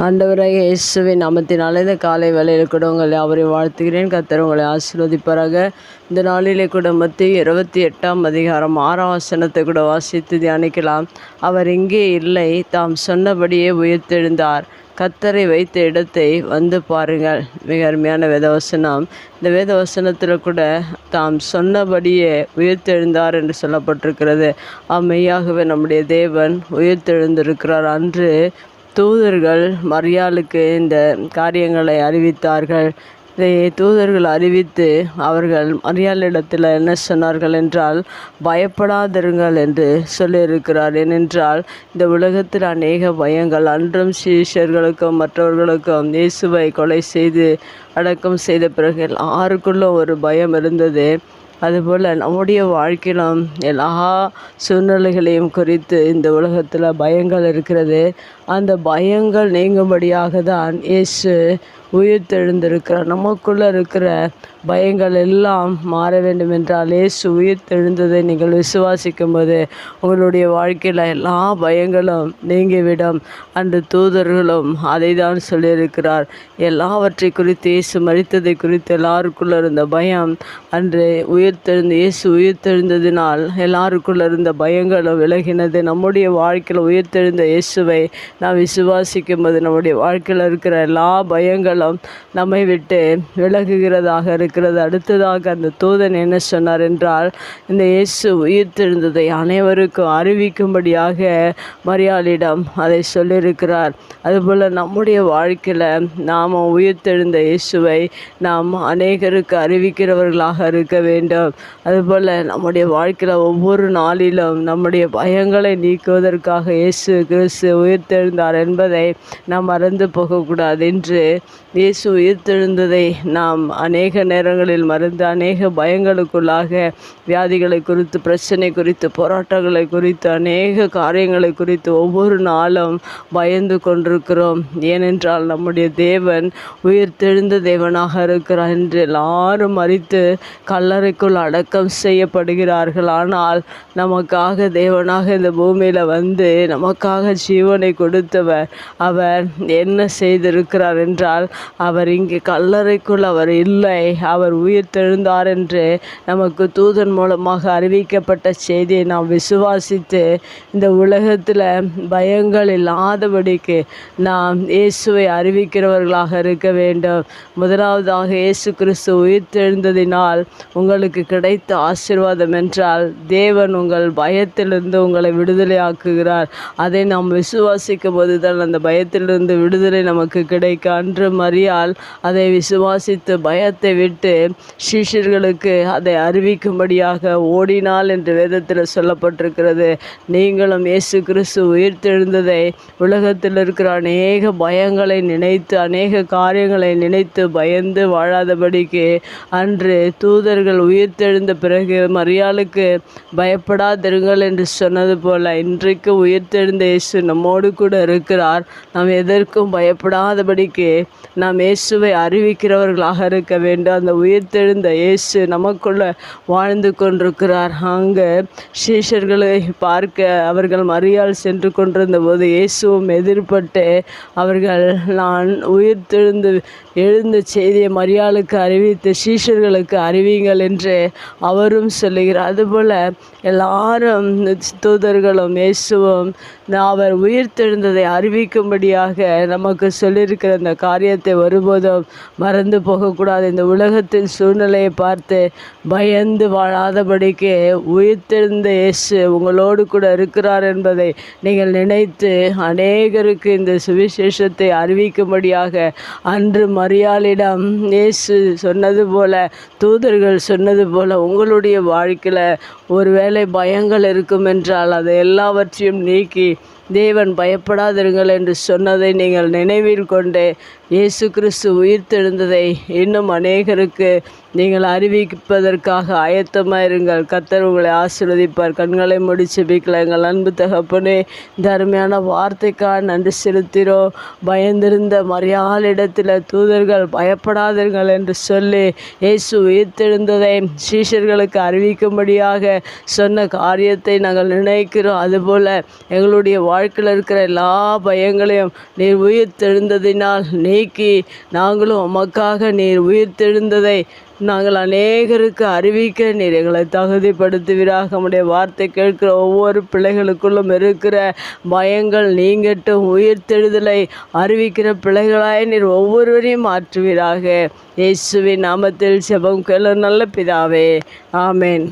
ஆண்டவராகிய இயேசுவின் நாமத்தினாலே இந்த காலை வேளையில் கூட உங்களை அவரை வாழ்த்துகிறேன். கர்த்தர் உங்களை ஆசீர்வதிப்பாராக. இந்த நாளிலே கூட மத்தேயு 28 6 வசனத்தை கூட வாசித்து தியானிக்கலாம். அவர் இங்கே இல்லை, தாம் சொன்னபடியே உயிர்த்தெழுந்தார். கர்த்தரை வைத்த இடத்தை வந்து பாருங்கள். மிக அருமையான வேதவசனம். இந்த வேதவசனத்தில் கூட தாம் சொன்னபடியே உயிர்த்தெழுந்தார் என்று சொல்லப்பட்டிருக்கிறது. மெய்யாகவே நம்முடைய தேவன் உயிர்த்தெழுந்திருக்கிறார். அன்று தூதர்கள் மரியாளுக்கு இந்த காரியங்களை அறிவித்தார்கள். இதை தூதர்கள் அறிவித்து அவர்கள் மரியாளிடத்தில் என்ன சொன்னார்கள் என்றால், பயப்படாதிருங்கள் என்று சொல்லியிருக்கிறார். ஏனென்றால் இந்த உலகத்தில் அநேக பயங்கள், அன்றும் சீஷர்களுக்கும் மற்றவர்களுக்கும் இயேசுவை கொலை செய்து அடக்கம் செய்த பிறகு எல்லாருக்குள்ளும் ஒரு பயம் இருந்தது. அதுபோல் நம்முடைய வாழ்க்கையிலும் எல்லா சூழ்நிலைகளையும் குறித்து இந்த உலகத்தில் பயங்கள் இருக்கிறது. அந்த பயங்கள் நீங்கும்படியாக தான் இயேசு உயிர்த்தெழுந்திருக்கிறார். நமக்குள்ளே இருக்கிற பயங்கள் எல்லாம் மாற வேண்டும் என்றால் இயேசு உயிர்த்தெழுந்ததை நீங்கள் விசுவாசிக்கும்போது உங்களுடைய வாழ்க்கையில் எல்லா பயங்களும் நீங்கிவிடும். அன்று தூதர்களும் அதை தான் சொல்லியிருக்கிறார். எல்லாவற்றை குறித்து இயேசு மரித்ததை குறித்து எல்லாருக்குள்ளே இருந்த பயம் அன்று இயேசு உயிர்த்தெழுந்ததினால் எல்லாருக்குள்ளே இருந்த பயங்களும் விலகினது. நம்முடைய வாழ்க்கையில் உயிர்த்தெழுந்த இயேசுவை நாம் விசுவாசிக்கும்போது நம்முடைய வாழ்க்கையில் இருக்கிற எல்லா பயங்களும் நம்மை விட்டு விலகுகிறதாக இருக்கிறது. அடுத்ததாக அந்த தூதன் என்ன சொன்னார் என்றால், இந்த இயேசு உயிர்த்தெழுந்ததை அனைவருக்கும் அறிவிக்கும்படியாக மரியாளிடம் அதை சொல்லியிருக்கிறார். அதுபோல் நம்முடைய வாழ்க்கையில் நாம் உயிர்த்தெழுந்த இயேசுவை நாம் அநேகருக்கு அறிவிக்கிறவர்களாக இருக்க வேண்டும். அதுபோல் நம்முடைய வாழ்க்கையில் ஒவ்வொரு நாளிலும் நம்முடைய பயங்களை நீக்குவதற்காக இயேசு கிறிஸ்து உயிர்த்தெழுந்தார் என்பதை நாம் மறந்து போகக்கூடாது. என்று இயேசு உயிர்த்தெழுந்ததை நாம் அநேக நேரங்களில் மறந்து அநேக பயங்களுக்குள்ளாக வியாதிகளை குறித்து, பிரச்சனை குறித்து, போராட்டங்களை குறித்து, அநேக காரியங்களை குறித்து ஒவ்வொரு நாளும் பயந்து கொண்டிருக்கிறோம். ஏனென்றால் நம்முடைய தேவன் உயிர்த்தெழுந்த தேவனாக இருக்கிறார் என்று எல்லாரும் மரித்து கல்லறைக்குள் அடக்கம் செய்யப்படுகிறார்கள். ஆனால் நமக்காக தேவனாக இந்த பூமியில் வந்து நமக்காக ஜீவனை கொடுத்தவர் அவர் என்ன செய்திருக்கிறார் என்றால், அவர் இங்கே கல்லறைக்குள் அவர் இல்லை, அவர் உயிர்த்தெழுந்தார் என்று நமக்கு தூதன் மூலமாக அறிவிக்கப்பட்ட செய்தியை நாம் விசுவாசித்து இந்த உலகத்தில் பயங்கள் இல்லாதபடிக்கு நாம் இயேசுவை அறிவிக்கிறவர்களாக இருக்க வேண்டும். முதலாவதாக இயேசு கிறிஸ்து உயிர்த்தெழுந்ததினால் உங்களுக்கு கிடைத்த ஆசீர்வாதம் என்றால், தேவன் உங்கள் பயத்திலிருந்து உங்களை விடுதலையாக்குகிறார். அதை நாம் விசுவாசிக்கும் போது தான் அந்த பயத்திலிருந்து விடுதலை நமக்கு கிடைக்க. அன்று மரியாள் அதை விசுவாசித்து பயத்தை விட்டு சீஷர்களுக்கு அதை அறிவிக்கும்படியாக ஓடினாள் என்று வேதத்தில் சொல்லப்பட்டிருக்கிறது. நீங்களும் இயேசு கிறிஸ்து உயிர்த்தெழுந்ததை உலகத்தில் இருக்கிற அநேக பயங்களை நினைத்து, அநேக காரியங்களை நினைத்து பயந்து வாழாதபடிக்கு அன்று தூதர்கள் உயிர்த்தெழுந்த பிறகு மரியாளுக்கு பயப்படாதிருங்கள் என்று சொன்னது போல இன்றைக்கு உயிர்த்தெழுந்த இயேசு நம்மோடு கூட இருக்கிறார். நாம் எதற்கும் பயப்படாதபடிக்கு நாம் இயேசுவை அறிவிக்கிறவர்களாக இருக்க வேண்டும். அந்த உயிர்த்தெழுந்த இயேசு நமக்குள்ள வாழ்ந்து கொண்டிருக்கிறார். அங்கு சீஷர்களை பார்க்க அவர்கள் மரியாள் சென்று கொண்டிருந்த போது இயேசுவும் எதிர்பட்டு அவர்கள், நான் எழுந்த செய்தியை மரியாளுக்கு அறிவித்து சீஷர்களுக்கு அறிவிங்கள் என்று அவரும் சொல்லுகிறார். அதுபோல் எல்லாரும் தூதர்களும் இயேசுவும் அவர் உயிர்த்தெழுந்ததை அறிவிக்கும்படியாக நமக்கு சொல்லியிருக்கிற இந்த காரியத்தை ஒருபோதும் மறந்து போகக்கூடாது. இந்த உலகத்தின் சூழ்நிலையை பார்த்து பயந்து வாழாதபடிக்கு உயிர்த்தெழுந்த இயேசு உங்களோடு கூட இருக்கிறார் என்பதை நீங்கள் நினைத்து அநேகருக்கு இந்த சுவிசேஷத்தை அறிவிக்கும்படியாக அன்று மரியாளிடம் இயேசு சொன்னது போல, தூதர்கள் சொன்னது போல உங்களுடைய வாழ்க்கையில் ஒருவேளை பயங்கள் இருக்கும் என்றால் அதை எல்லாவற்றையும் நீக்கி தேவன் பயப்படாதிருங்கள் என்று சொன்னதை நீங்கள் நினைவில் கொண்டு இயேசு கிறிஸ்து உயிர்த்தெழுந்ததை இன்னும் அநேகருக்கு நீங்கள் அறிவிப்பதற்காக ஆயத்தமாயிருங்கள். கர்த்தர் உங்களை ஆசீர்வதிப்பார். கண்களை மூடி ஜெபிக்கலாம். எங்கள் அன்பு தகப்பனே, இந்த அருமையான வார்த்தைக்காக நன்றி செலுத்திறோம். பயந்திருந்த மரியாளிடத்தில் தூதர்கள் பயப்படாதீர்கள் என்று சொல்லி இயேசு உயிர்த்தெழுந்ததை சீஷர்களுக்கு அறிவிக்கும்படியாக சொன்ன காரியத்தை நாங்கள் நினைக்கிறோம். அதுபோல் எங்களுடைய வாழ்க்கையில் இருக்கிற எல்லா பயங்களையும் நீர் உயிர்த்தெழுந்ததினால் நீக்கி நாங்களும் உமக்காக நீர் உயிர்த்தெழுந்ததை நாங்கள் அநேகருக்கு அறிவிக்க நீர் எங்களை தகுதிப்படுத்துவீராக. நம்முடைய வார்த்தை கேட்கிற ஒவ்வொரு பிள்ளைகளுக்குள்ளும் இருக்கிற பயங்கள் நீங்கட்டும். உயிர்த்தெழுதலை அறிவிக்கிற பிள்ளைகளாய் நீர் ஒவ்வொருவரையும் மாற்றுவீராக. இயேசுவின் நாமத்தில் ஜெபம் கேளு நல்ல பிதாவே. ஆமேன்.